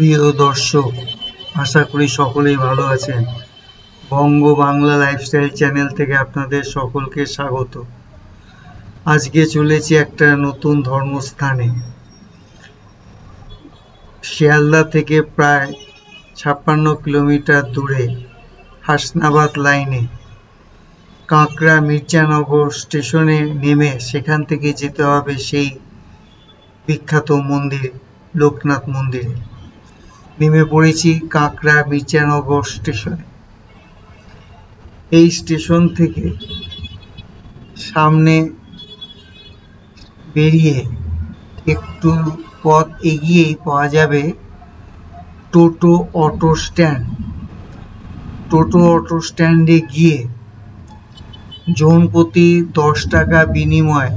প্রিয় দর্শক, আশা করি সকলেই ভালো আছেন। বঙ্গ বাংলা লাইফস্টাইল চ্যানেল থেকে আপনাদের সকলকে স্বাগত। আজকে চলেছি একটা নতুন ধর্মস্থানে। শিয়ালদা থেকে প্রায় 56 কিলোমিটার দূরে হাসনাবাদ লাইনে কাঁকড়া মির্জানগর স্টেশনে নেমে সেখান থেকে যেতে হবে সেই বিখ্যাত মন্দির লোকনাথ মন্দিরে। নেমে পড়েছি কাঁকড়া মির্জানগর স্টেশনে। এই স্টেশন থেকে সামনে বেরিয়ে একটু পথ এগিয়েই পাওয়া যাবে টোটো অটো স্ট্যান্ড। টোটো অটো স্ট্যান্ডে গিয়ে জন প্রতি 10 টাকা বিনিময়ে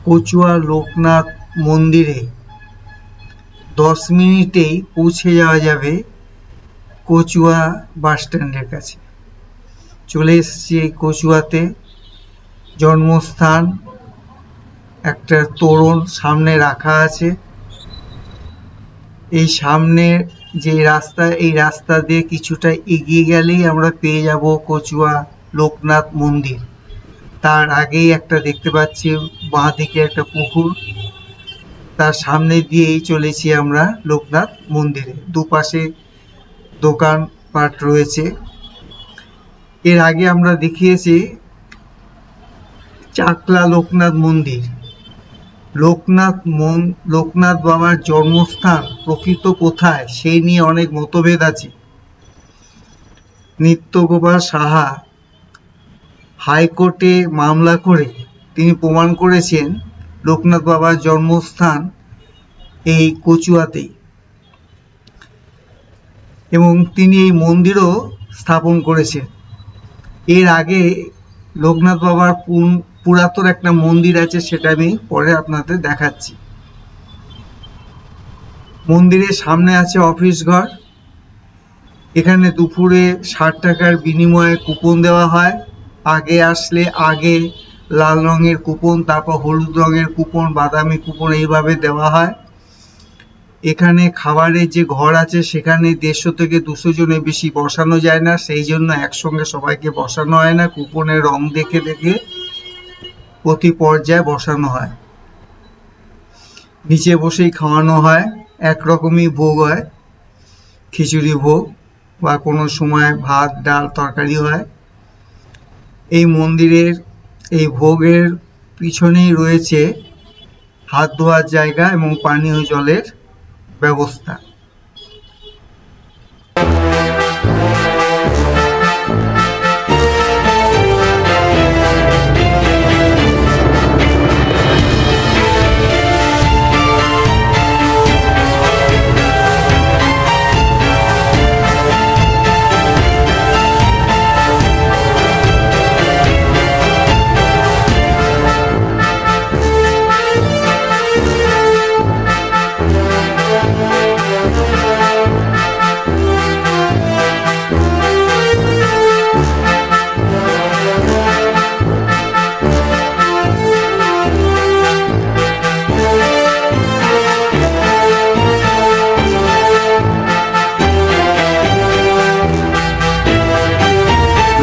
কচুয়া লোকনাথ মন্দিরে 10 মিনিটেই পৌঁছে যাওয়া যাবে কচুয়া বাস স্ট্যান্ডের কাছে। চলে এসেছি এই কচুয়াতে। জন্মস্থান একটা তোরণ সামনে রাখা আছে। এই সামনে যে রাস্তা, এই রাস্তা দিয়ে কিছুটা এগিয়ে গেলেই আমরা পেয়ে যাব কচুয়া লোকনাথ মন্দির। তার আগেই একটা দেখতে পাচ্ছি বাঁ দিকে একটা পুকুর, তার সামনে দিয়েই চলেছি আমরা লোকনাথ মন্দিরে। দুপাশে দোকানপাট রয়েছে। এর আগে আমরা দেখিয়েছি চাকলা লোকনাথ মন্দির। লোকনাথ বাবার জন্মস্থান প্রকৃত কোথায় সেই নিয়ে অনেক মতভেদ আছে। নিত্যগোপাল সাহা হাইকোর্টে মামলা করে তিনি প্রমাণ করেছেন লোকনাথ বাবার জন্মস্থান এই কচুয়াতেই, এবং তিনি এই মন্দিরও স্থাপন করেছেন। এর আগে লোকনাথ বাবার পুরাতন একটা মন্দির আছে, সেটা আমি পরে আপনাদের দেখাচ্ছি। মন্দিরের সামনে আছে অফিস ঘর। এখানে দুপুরে 60 টাকার বিনিময়ে কুপন দেওয়া হয়। আগে আসলে আগে লাল রঙের কুপন, তারপর হলুদ রঙের কুপন, বাদামি কুপন এইভাবে দেওয়া হয়। এখানে খাবারের যে ঘর আছে সেখানে 150 থেকে 200 জনের বেশি বসানো যায় না, সেই জন্য একসঙ্গে সবাইকে বসানো হয় না। কুপনের রং দেখে দেখে প্রতি পর্যায়ে বসানো হয়। নিচে বসেই খাওয়ানো হয়। একরকমই ভোগ হয়, খিচুড়ি ভোগ, বা কোনো সময় ভাত ডাল তরকারি হয়। এই মন্দিরের এই ভোগের পিছনেই রয়েছে হাত ধোয়ার জায়গা এবং পানীয় জলের ব্যবস্থা।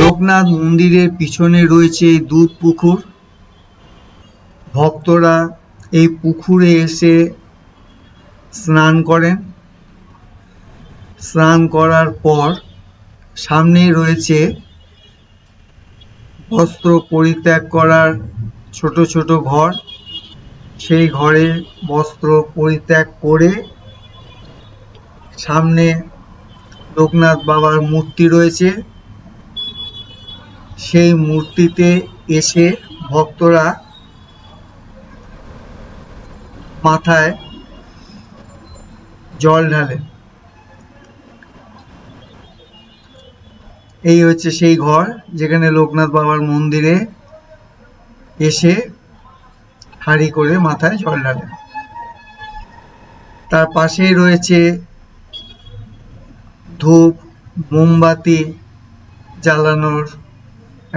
লোকনাথ মন্দিরের পিছনে রয়েছে দুধ পুকুর। ভক্তরা এই পুকুরে এসে স্নান করেন। স্নান করার পর সামনেই রয়েছে বস্ত্র পরিত্যাগ করার ছোট ছোট ঘর। সেই ঘরে বস্ত্র পরিত্যাগ করে সামনে লোকনাথ বাবার মূর্তি রয়েছে। সেই মূর্তিতে এসে ভক্তরা মাথায় জল ঢালেন। এই হচ্ছে সেই ঘর যেখানে লোকনাথ বাবার মন্দিরে এসে হাঁড়ি করে মাথায় জল ঢালেন। তার পাশেই রয়েছে ধূপ মোমবাতি জ্বালানোর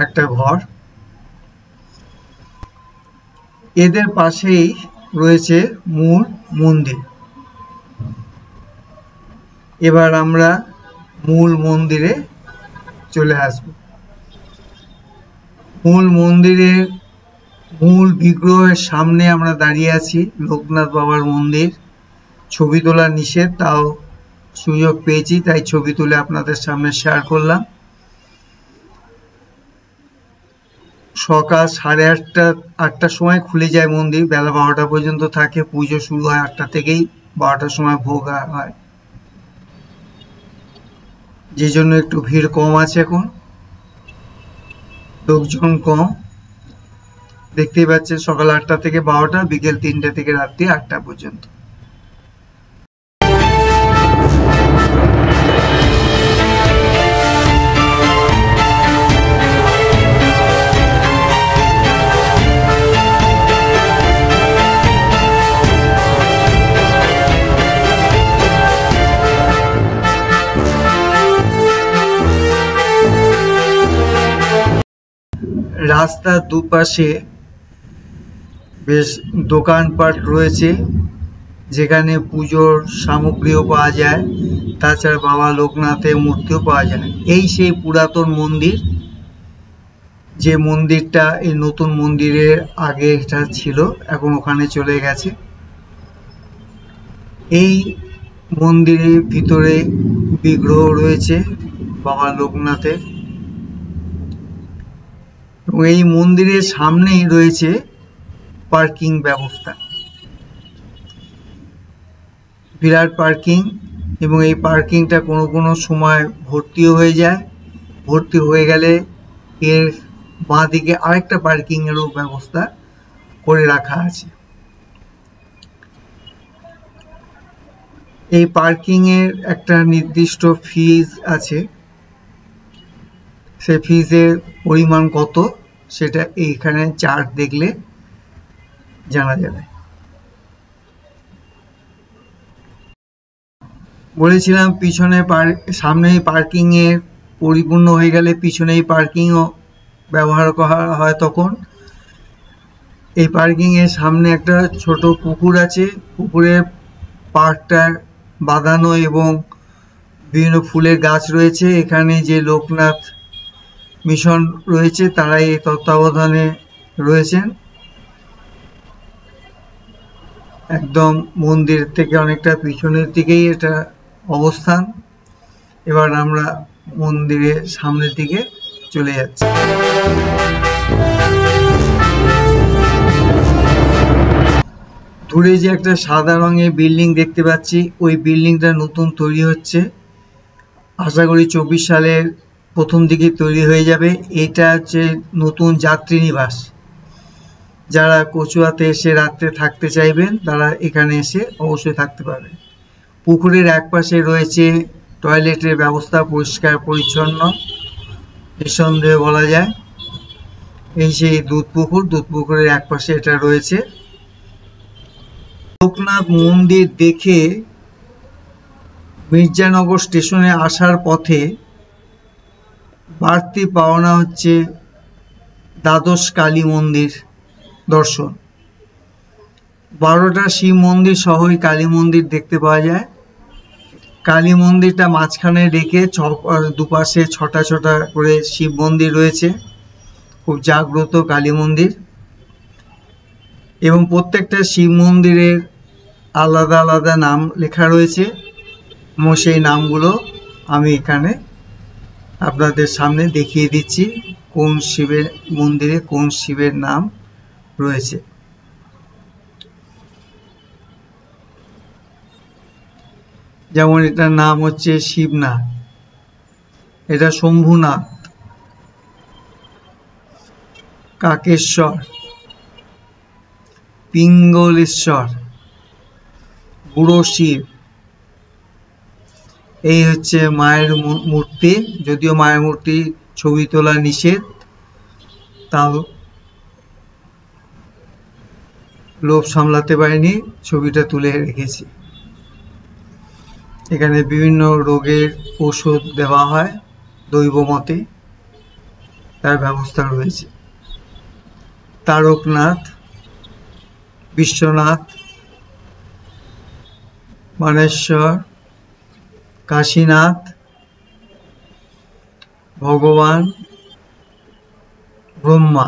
একটা ঘর। এদের পাশেই রয়েছে মূল মন্দির। এবার আমরা মূল মন্দিরে চলে আসব। মূল মন্দিরের মূল বিগ্রহের সামনে আমরা দাঁড়িয়ে আছি। লোকনাথ বাবার মন্দির, ছবি তোলা নিষেধ, তাও সুযোগ পেয়েছি তাই ছবি তুলে আপনাদের সামনে শেয়ার করলাম। সকাল 8:30-8টার সময় খুলে যায় মন্দির, বেলা 12টা পর্যন্ত থাকে। পুজো শুরু হয় 8টা থেকেই, 12টার সময় ভোগ হয়, যে জন্য একটু ভিড় কম আছে, এখন লোকজন কম। দেখতেই পাচ্ছেন সকাল 8টা থেকে 12টা, বিকেল 3টে থেকে রাত্রি 8টা পর্যন্ত। রাস্তার দুপাশে বেশ দোকানপাট রয়েছে, যেখানে পুজোর সামগ্রীও পাওয়া যায়, তাছাড়া বাবা লোকনাথের মূর্তিও পাওয়া যায়। এই সেই পুরাতন মন্দির, যে মন্দিরটা এই নতুন মন্দিরের আগে এটা ছিল, এখন ওখানে চলে গেছে। এই মন্দিরের ভিতরে বিগ্রহ রয়েছে বাবা লোকনাথের, এবং এই মন্দিরের সামনেই রয়েছে পার্কিং ব্যবস্থা, বিরাট পার্কিং। এবং এই পার্কিংটা কোনো কোনো সময় ভর্তিও হয়ে যায়। ভর্তি হয়ে গেলে এর বাঁ দিকে আরেকটা পার্কিং এরও ব্যবস্থা করে রাখা আছে। এই পার্কিং এর একটা নির্দিষ্ট ফিজ আছে, সেই ফিজের পরিমাণ কত সেটা এইখানে চার্ট দেখলে জানা যাবে। বলেছিলাম পিছনে সামনেই পার্কিং এর পরিপূর্ণ হয়ে গেলে পিছনেই পার্কিংও ব্যবহার করা হয়। তখন এই পার্কিং এর সামনে একটা ছোট পুকুর আছে, পুকুরের পাড়টা বাঁধানো এবং বিভিন্ন ফুলের গাছ রয়েছে। এখানে যে লোকনাথ মিশন রয়েছে তারা এই তত্ত্বাবধানে রয়েছেন। একদম মন্দির থেকে অনেকটা পিছনের দিকেই এটা অবস্থান। এবার আমরা মন্দিরের সামনের দিকে চলে যাচ্ছি। দূরে যে একটা সাদা রঙের বিল্ডিং দেখতে পাচ্ছি, ওই বিল্ডিংটা নতুন তৈরি হচ্ছে, আশা করি 24 সালের প্রথম দিকে তৈরি হয়ে যাবে। এটা হচ্ছে নতুন যাত্রী নিবাস। যারা কচুয়াতে এসে রাত্রে থাকতে চাইবেন তারা এখানে এসে অবশ্যই থাকতে পারবে। পুকুরের একপাশে রয়েছে টয়লেটের ব্যবস্থা, পরিষ্কার পরিচ্ছন্ন নিঃসন্দেহে বলা যায়। এই সেই দুধ পুকুরের একপাশে এটা রয়েছে। লোকনাথ মন্দির দেখে মির্জানগর স্টেশনে আসার পথে বাড়তি পাওনা হচ্ছে দ্বাদশ কালী মন্দির দর্শন। 12টা শিব মন্দির সহই কালী মন্দির দেখতে পাওয়া যায়। কালী মন্দিরটা মাঝখানে রেখে দুপাশে 6টা 6টা করে শিব মন্দির রয়েছে, খুব জাগ্রত কালী মন্দির। এবং প্রত্যেকটা শিব মন্দিরের আলাদা আলাদা নাম লেখা রয়েছে, এবং সেই নামগুলো আমি এখানে আপনাদের সামনে দেখিয়ে দিচ্ছি কোন শিবের মন্দিরে কোন শিবের নাম রয়েছে। যেমন এটার নাম হচ্ছে শিবনাথ, এটা শম্ভুনাথ, কাকেশ্বর, পিঙ্গলেশ্বর, বুড়ো শিব। এই হচ্ছে মায়ের মূর্তি, যদিও মায়ের মূর্তি ছবি তোলা নিষেধ, তাও লোভ সামলাতে পারিনি, ছবিটা তুলে রেখেছি। এখানে বিভিন্ন রোগের ওষুধ দেওয়া হয় দৈব মতে, তার ব্যবস্থা রয়েছে। তারকনাথ, বিশ্বনাথ, মানেশ্বর, কাশীনাথ, ভগবান, ব্রহ্মা।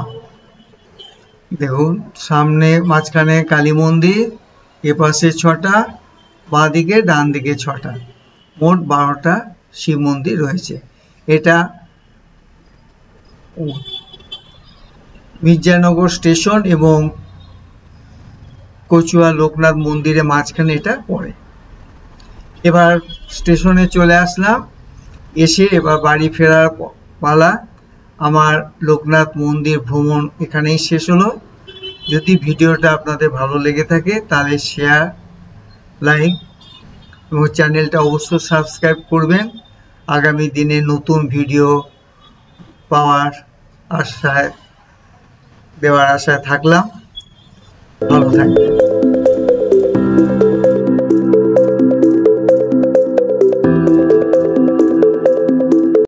দেখুন সামনে মাঝখানে কালী মন্দির, এপাশে 6টা, বাঁদিকে ডান দিকে 6টা, মোট 12টা শিব মন্দির রয়েছে। এটা মির্জানগর স্টেশন এবং কচুয়া লোকনাথ মন্দিরের মাঝখানে এটা পড়ে। এবার স্টেশনে চলে আসলাম, এসে এবার বাড়ি ফেরার পালা। আমার লোকনাথ মন্দির ভ্রমণ এখানেই শেষ হলো। যদি ভিডিওটা আপনাদের ভালো লেগে থাকে তাহলে শেয়ার, লাইক এবং চ্যানেলটা অবশ্যই সাবস্ক্রাইব করবেন। আগামী দিনে নতুন ভিডিও পাওয়ার দেওয়ার আশায় থাকলাম। ভালো থাকবেন।